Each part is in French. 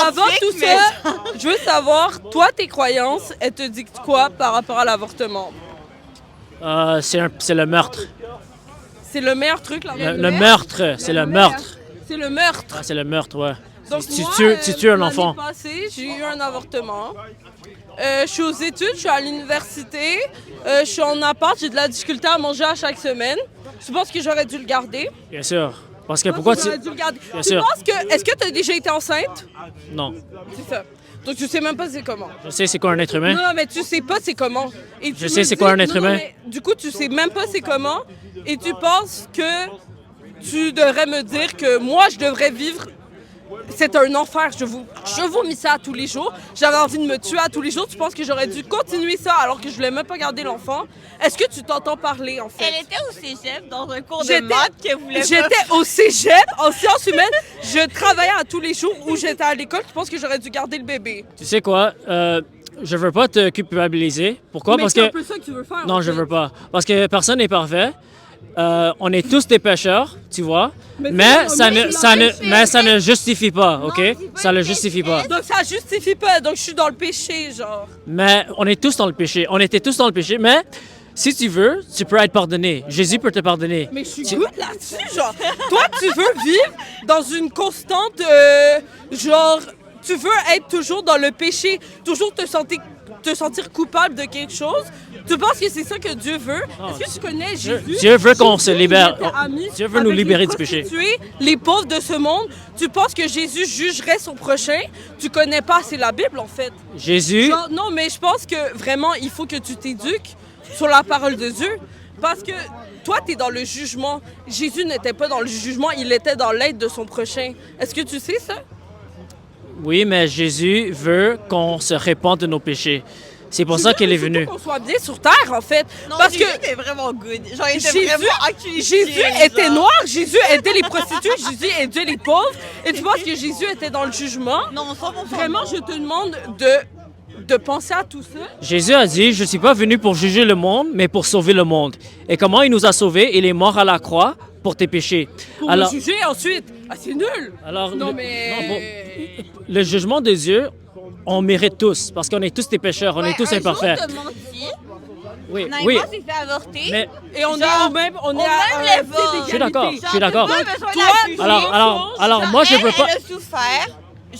avant tout ça, je veux savoir, toi, tes croyances, elles te dictent quoi par rapport à l'avortement? C'est le meurtre. C'est le meilleur truc, là. Le meurtre, c'est le meurtre. C'est le meurtre. Ah, c'est le meurtre, ouais. Donc tu moi, tues un enfant. L'année passée, j'ai eu un avortement. Je suis aux études, je suis à l'université, je suis en appart, j'ai de la difficulté à manger à chaque semaine. Je pense que j'aurais dû le garder. Bien sûr. Parce que pourquoi tu... J'aurais dû le garder. Bien Tu sûr. penses que... Est-ce que tu as déjà été enceinte? Non. C'est ça. Donc tu sais même pas c'est comment. Je sais c'est quoi un être humain. Non, mais tu sais pas c'est comment. Et tu Je me sais c'est dis- quoi un être non, humain. mais du coup, tu sais même pas c'est comment. Et tu penses que tu devrais me dire que moi, je devrais vivre. C'est un enfer. Je vomis ça à tous les jours. J'avais envie de me tuer à tous les jours. Tu penses que j'aurais dû continuer ça alors que je voulais même pas garder l'enfant? Est-ce que tu t'entends parler, en fait? Elle était au cégep dans un cours de maths qu'elle voulait pas. J'étais au cégep, en sciences humaines. Je travaillais à tous les jours où j'étais à l'école. Tu penses que j'aurais dû garder le bébé? Tu sais quoi? Je veux pas te culpabiliser. Pourquoi? Mais Parce c'est un que... peu ça que tu veux faire. Non, en je fait. veux pas. Parce que personne n'est parfait. On est tous des pécheurs, tu vois. Mais ça ne justifie pas, OK? Ça ne justifie pas. Donc ça justifie pas. Donc je suis dans le péché, genre. Mais on est tous dans le péché. On était tous dans le péché. Mais si tu veux, tu peux être pardonné. Jésus peut te pardonner. Mais je suis good là-dessus, genre. Toi, tu veux vivre dans une constante, genre, tu veux être toujours dans le péché, toujours te sentir coupable de quelque chose. Tu penses que c'est ça que Dieu veut? Est-ce que tu connais Jésus? Dieu veut qu'on se libère. Il était ami Dieu veut nous avec libérer les du péché. prostituées, les pauvres de ce monde. Tu penses que Jésus jugerait son prochain? Tu connais pas assez la Bible, en fait. Jésus, Genre, non, mais je pense que vraiment, il faut que tu t'éduques sur la parole de Dieu. Parce que toi, tu es dans le jugement. Jésus n'était pas dans le jugement, il était dans l'aide de son prochain. Est-ce que tu sais ça? oui, mais Jésus veut qu'on se répande de nos péchés. C'est pour ça qu'il est venu. Qu'on soit bien sur terre, en fait. Non, parce Jésus que était vraiment good. Genre, il était Jésus, vraiment actualisé. Jésus était noir, Jésus aidait les prostituées, Jésus aidait les pauvres. Et tu penses que Jésus était dans le jugement? Non, 100%. Vraiment, je te demande de penser à tout ça. Jésus a dit, je ne suis pas venu pour juger le monde, mais pour sauver le monde. Et comment il nous a sauvés? Il est mort à la croix pour tes péchés. Pour me juger ensuite. Ah, c'est nul! Alors, Non, le, mais... le jugement de Dieu, on mérite tous, parce qu'on est tous des pécheurs, on est tous imparfaits. Un jour, t'as menti. Oui, Naïma oui. s'est fait avorter. Mais Et on Genre, est au même, on est à même un level. pied d'égalité. je suis d'accord, je suis d'accord. T'as pas besoin Toi, d'accuser. Alors moi, je veux pas... Elle a souffert,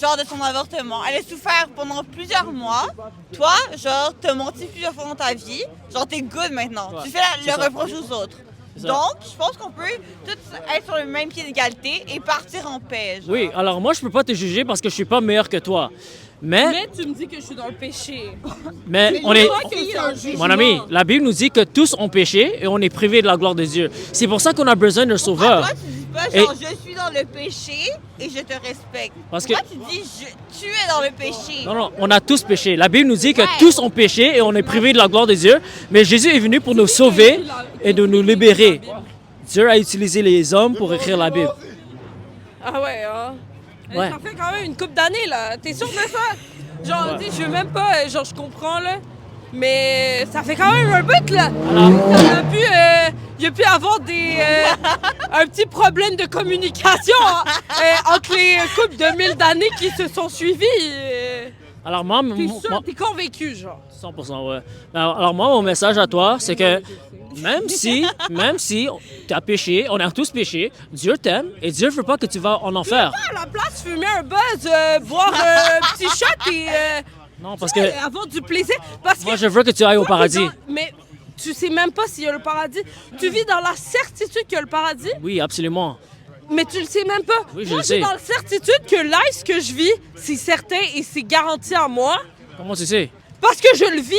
genre, de son avortement. Elle a souffert pendant plusieurs mois. Toi, genre, t'as menti plusieurs fois dans ta vie. Genre, t'es good maintenant. Ouais, Tu fais c'est le ça. reproche aux autres. ça. Donc, je pense qu'on peut tous être sur le même pied d'égalité et partir en paix. Genre. Oui, alors moi, je peux pas te juger parce que je suis pas meilleur que toi. Mais tu me dis que je suis dans le péché. Mais on est... Toi qui es un jugement. Mon ami, la Bible nous dit que tous ont péché et on est privés de la gloire de Dieu. C'est pour ça qu'on a besoin d'un sauveur. Toi, tu dis pas genre je suis dans le péché et je te respecte. Parce Pourquoi que- tu dis tu es dans le péché? Non, non, on a tous péché. La Bible nous dit que Ouais. tous ont péché et on est privés de la gloire de Dieu. Mais Jésus est venu pour nous sauver et de nous libérer. Dieu a utilisé les hommes pour écrire la Bible. Ah ouais, hein? Ouais. Ça fait quand même une couple d'années, là. T'es sûr de ça? Genre, tu sais, je veux même pas, genre, je comprends, là. Mais ça fait quand même un bout, là. Il y a pu avoir un petit problème de communication entre les couples de 1000 d'années qui se sont suivis. Alors moi, T'es sûr? T'es convaincu, genre? 100%, ouais. Alors moi, mon message à toi, c'est que même si tu as péché, on a tous péché, Dieu t'aime et Dieu veut pas que tu vas en enfer. À la place, fumer un buzz, boire un petit shot et Non, parce que avoir du plaisir. Parce moi, que je veux que tu ailles au toi, t'es paradis. mais tu sais même pas s'il y a le paradis. Tu vis dans la certitude qu'il y a le paradis, Oui, absolument. mais tu le sais même pas. Oui, je moi, le j'ai sais. dans la certitude que là, ce que je vis, c'est certain et c'est garanti à moi Comment tu sais? parce que je le vis.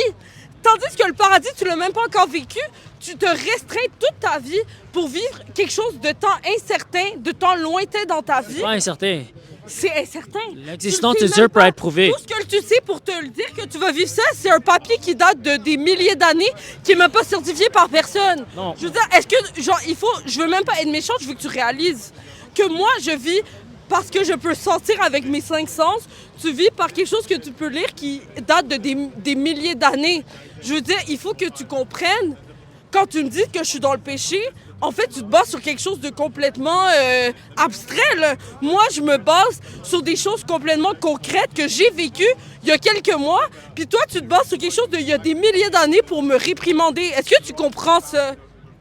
Tandis que le paradis, tu l'as même pas encore vécu. Tu te restreins toute ta vie pour vivre quelque chose de temps incertain, de temps lointain dans ta vie. Pas incertain. C'est incertain. L'existence Tu le de sais Dieu même peut pas. être prouvée. Tout ce que tu sais pour te le dire que tu vas vivre ça, c'est un papier qui date de des milliers d'années, qui est même pas certifié par personne. Non. Je veux dire, est-ce que, genre, je veux même pas être méchante, je veux que tu réalises que moi, je vis parce que je peux sentir avec mes 5 sens. Tu vis par quelque chose que tu peux lire qui date de des milliers d'années. Je veux dire, il faut que tu comprennes quand tu me dis que je suis dans le péché, en fait, tu te bases sur quelque chose de complètement abstrait, là. Moi, je me base sur des choses complètement concrètes que j'ai vécues il y a quelques mois. Puis toi, tu te bases sur quelque chose d'il y a des milliers d'années pour me réprimander. Est-ce que tu comprends ça?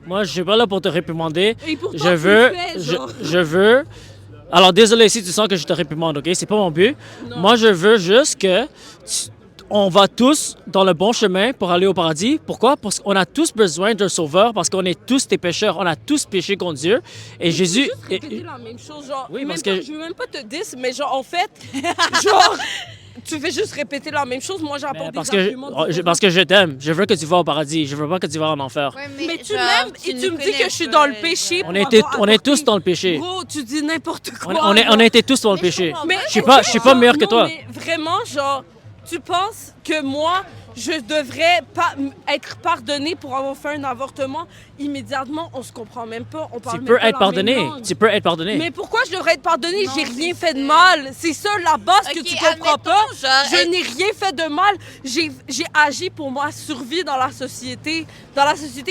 Moi, je suis pas là pour te réprimander. Et pourtant, Je tu veux, le fais, genre. je veux. Alors, désolé si tu sens que je te réprimande, OK? C'est pas mon but. Non. Moi, je veux juste que on va tous dans le bon chemin pour aller au paradis. Pourquoi? Parce qu'on a tous besoin d'un sauveur, parce qu'on est tous des pécheurs. On a tous péché contre Dieu. Et Jésus... Juste répéter la même chose, genre. Oui, même parce pas- que- Je veux même pas te dire, mais genre, en fait, genre, tu fais juste répéter la même chose. Moi, j'apporte Parce des que, arguments. parce que je t'aime. Je veux que tu vas au paradis. Je veux pas que tu vas en enfer. Ouais, Mais tu genre, m'aimes et tu nous me dis connais que je suis pas, dans le genre. péché. On pour est, avoir on est tous apporté- dans le péché. Gros, tu dis n'importe quoi. On a été tous dans le Mais je péché. comprends Mais Je suis pas meilleur que non, toi. Mais vraiment, genre, tu penses que moi, je devrais pas être pardonné pour avoir fait un avortement immédiatement? On se comprend même pas. On parle Tu même peux pas être la pardonné. même langue. Tu peux être pardonné. Mais pourquoi je devrais être pardonné? Non, J'ai rien c'est fait de ça. mal. C'est ça la base que Ok, tu comprends admettons, pas. genre, Je n'ai rien fait de mal. J'ai agi pour ma survie dans la société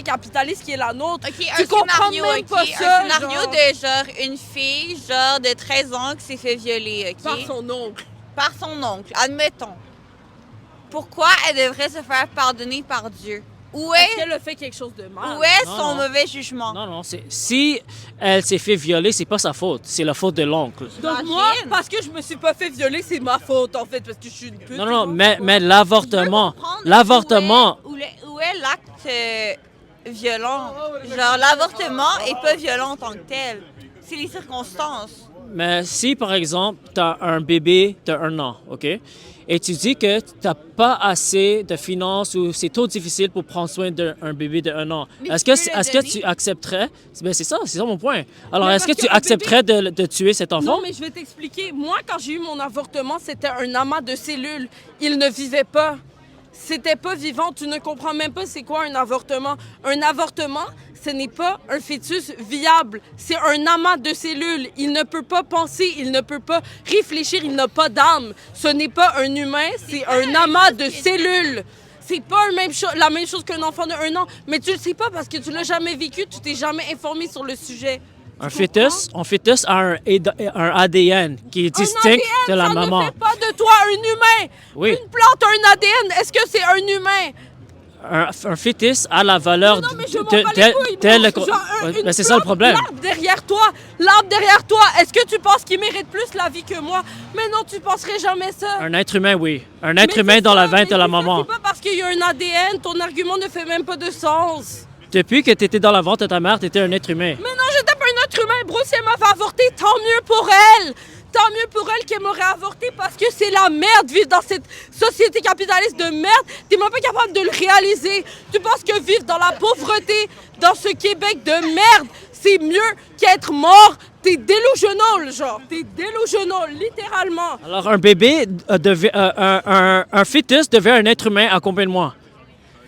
capitaliste qui est la nôtre. OK, Tu un comprends scénario, même OK? pas ça, Un scénario genre. de genre une fille, genre de 13 ans qui s'est fait violer, OK? Par son oncle. Par son oncle, admettons. Pourquoi elle devrait se faire pardonner par Dieu? Où Est-ce est, qu'elle a fait quelque chose de mal? où est Non, son non. mauvais jugement? Non, non. Si elle s'est fait violer, c'est pas sa faute. C'est la faute de l'oncle. Donc Imagine. moi, parce que je me suis pas fait violer, c'est ma faute en fait, parce que je suis une pute. Non, non, tu mais vois. l'avortement. Comprendre L'avortement. Où est l'acte violent? Genre, l'avortement est pas violent en tant que tel. C'est les circonstances. Mais si, par exemple, tu as un bébé de 1 an, OK? Et tu dis que tu n'as pas assez de finances ou c'est trop difficile pour prendre soin d'un bébé de 1 an. Mais Est-ce tu que, peux le est-ce que donner. tu accepterais... Ben c'est ça mon point. Alors, Mais est-ce que parce tu qu'un accepterais de tuer cet enfant? Non, mais je vais t'expliquer. Moi, quand j'ai eu mon avortement, c'était un amas de cellules. Il ne vivait pas. C'était pas vivant. Tu ne comprends même pas c'est quoi un avortement. Un avortement, ce n'est pas un fœtus viable. C'est un amas de cellules. Il ne peut pas penser, il ne peut pas réfléchir, il n'a pas d'âme. Ce n'est pas un humain, c'est un amas de cellules. C'est pas la même chose qu'un enfant de 1 an. Mais tu le sais pas parce que tu l'as jamais vécu, tu t'es jamais informé sur le sujet. Un Tu fœtus a un ADN qui est comprends? distinct de la ça maman. ne fait pas de toi un humain. Oui. Une plante a un ADN. Est-ce que c'est un humain? Un fœtus a la valeur Non, mais je m'en bats les couilles, tel moi. le... Genre, Ouais, une ben, c'est ça le plante, problème. l'arbre derrière toi, est-ce que tu penses qu'il mérite plus la vie que moi? Mais non, tu penserais jamais ça. Un être humain, oui. Un Mais être humain c'est dans ça, la veine mais de la c'est ça, maman. C'est pas parce qu'il y a un ADN, ton argument ne fait même pas de sens. Depuis que tu étais dans la ventre de ta mère, tu étais un être humain. Mais non, j'étais pas un être humain, bro. Si elle m'avait avorté, tant mieux pour elle. Tant mieux pour elle qu'elle m'aurait avorté parce que c'est la merde vivre dans cette société capitaliste de merde. T'es même pas capable de le réaliser. Tu penses que vivre dans la pauvreté, dans ce Québec de merde, c'est mieux qu'être mort? T'es delusional, genre. T'es delusional, littéralement. Alors, un bébé, un fœtus devient un être humain à combien de mois?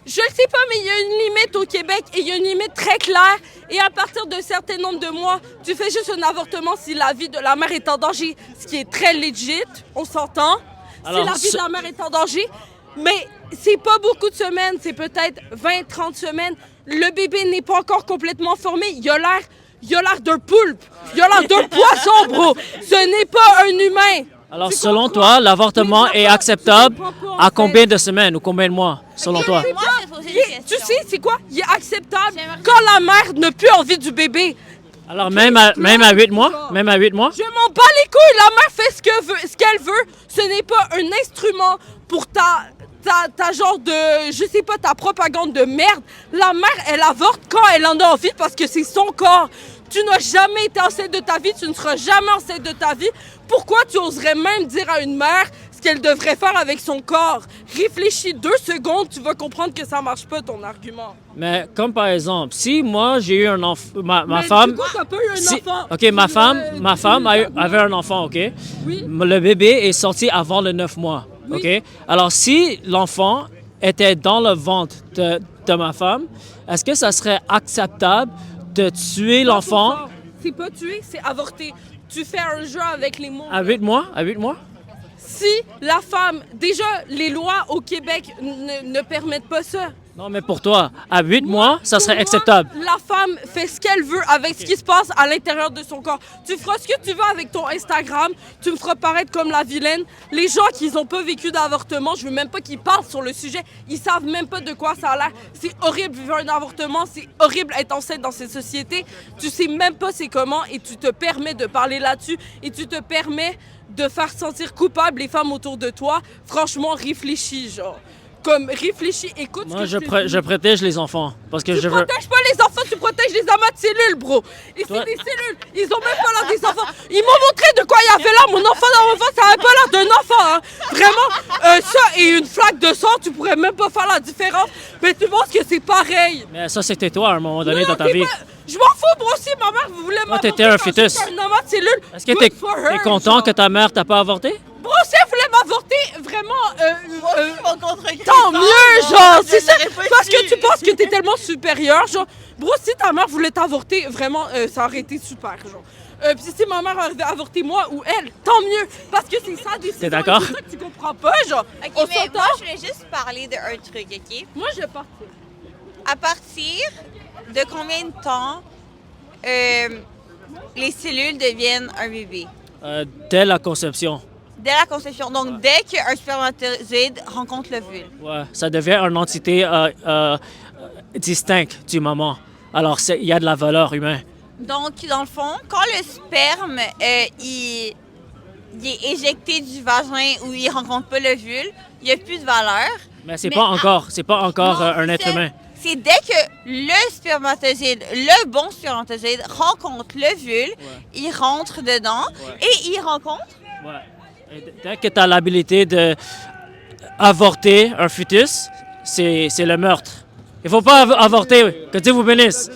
Je le sais pas, mais il y a une limite au Québec et il y a une limite très claire. Et à partir d'un certain nombre de mois, tu fais juste un avortement si la vie de la mère est en danger, ce qui est très legit, on s'entend. Si Alors, la vie de la mère est en danger, mais c'est pas beaucoup de semaines, c'est peut-être 20-30 semaines. Le bébé n'est pas encore complètement formé, il a l'air d'un poulpe, il a l'air d'un poisson, bro. Ce n'est pas un humain. Alors, Tu selon comprends? toi, l'avortement Mais est tu acceptable comprends pas, en à fait. combien de semaines ou combien de mois, selon toi? Moi, je vais poser Il une est- question. tu sais, c'est quoi? Il est acceptable J'aimerais- quand la mère n'a plus envie du bébé. Alors, même à 8 mois? Même à 8 mois? Je m'en bats les couilles, la mère fait ce qu'elle veut. Ce n'est pas un instrument pour ta genre de, je sais pas, ta propagande de merde. La mère, elle avorte quand elle en a envie parce que c'est son corps. Tu n'as jamais été enceinte de ta vie, tu ne seras jamais enceinte de ta vie. Pourquoi tu oserais même dire à une mère ce qu'elle devrait faire avec son corps? Réfléchis 2 secondes, tu vas comprendre que ça marche pas ton argument. Mais comme par exemple, si moi j'ai eu un enfant, ma Mais femme... du coup, t'as pas eu un enfant. OK, ma femme avait un enfant, OK? Oui. Le bébé est sorti avant le 9 mois, Oui. OK? Alors, si l'enfant était dans le ventre de ma femme, est-ce que ça serait acceptable de tuer l'enfant C'est pas tuer, c'est avorter. Tu fais un jeu avec les mots. à 8 mois? À 8 mois? Si la femme... Déjà, les lois au Québec ne permettent pas ça. Non, mais pour toi, à 8 mois, ça serait Pour moi, acceptable. La femme fait ce qu'elle veut avec ce qui se passe à l'intérieur de son corps. Tu feras ce que tu veux avec ton Instagram, tu me feras paraître comme la vilaine. Les gens qui n'ont pas vécu d'avortement, je veux même pas qu'ils parlent sur le sujet. Ils savent même pas de quoi ça a l'air. C'est horrible vivre un avortement, c'est horrible être enceinte dans cette société. Tu sais même pas c'est comment et tu te permets de parler là-dessus et tu te permets de faire sentir coupable les femmes autour de toi. Franchement, réfléchis, genre. Comme réfléchis, écoute Moi, ce que je te dis. je protège les enfants. Parce que Tu je veux. protèges pas les enfants, tu protèges les amas de cellules, bro. Et Toi- c'est des cellules. Ils ont même pas l'air des enfants. Ils m'ont montré de quoi il y avait là. Mon enfant dans mon ventre, ça avait pas l'air d'un enfant. Hein. Vraiment, ça et une flaque de sang, tu pourrais même pas faire la différence. Mais tu penses que c'est pareil. Mais ça, c'était toi à un moment donné Non, dans ta c'est vie. pas- Je m'en fous, bro. Si ma mère voulait m'avorter, t'étais un quand fœtus. j'étais un amas de cellules. Est-ce que good t'es for her, content genre. que ta mère t'a pas avorté? Bro, si elle voulait m'avorter, vraiment. Mon contre-cœur, Tant non, mieux, non, genre, je c'est ça. l'aurais pas Parce su. que tu penses que t'es tellement supérieur, genre. Bro, si ta mère voulait t'avorter, vraiment, ça aurait été super, genre. Puis si ma mère avait avorté moi ou elle, tant mieux. Parce que c'est ça, décision. T'es d'accord? C'est ça que tu comprends pas, genre. Ok, On mais s'entend? moi, je voulais juste parler d'un truc, ok? Moi, je vais partir. À partir de combien de temps les cellules deviennent un bébé? Dès la conception. Dès la conception. Donc, dès qu'un spermatozoïde rencontre l'ovule. Ouais, ça devient une entité distincte du maman. Alors, il y a de la valeur humaine. Donc, dans le fond, quand le sperme il est éjecté du vagin ou il rencontre pas l'ovule, il n'y a plus de valeur. Mais c'est Mais pas encore Non, un c'est être ça. humain. C'est dès que le spermatozoïde, le bon spermatozoïde, rencontre l'ovule, il rentre dedans et il rencontre. Ouais. Et dès que tu as l'habilité d'avorter un fœtus, c'est le meurtre. Il faut pas avorter. Que Dieu vous bénisse.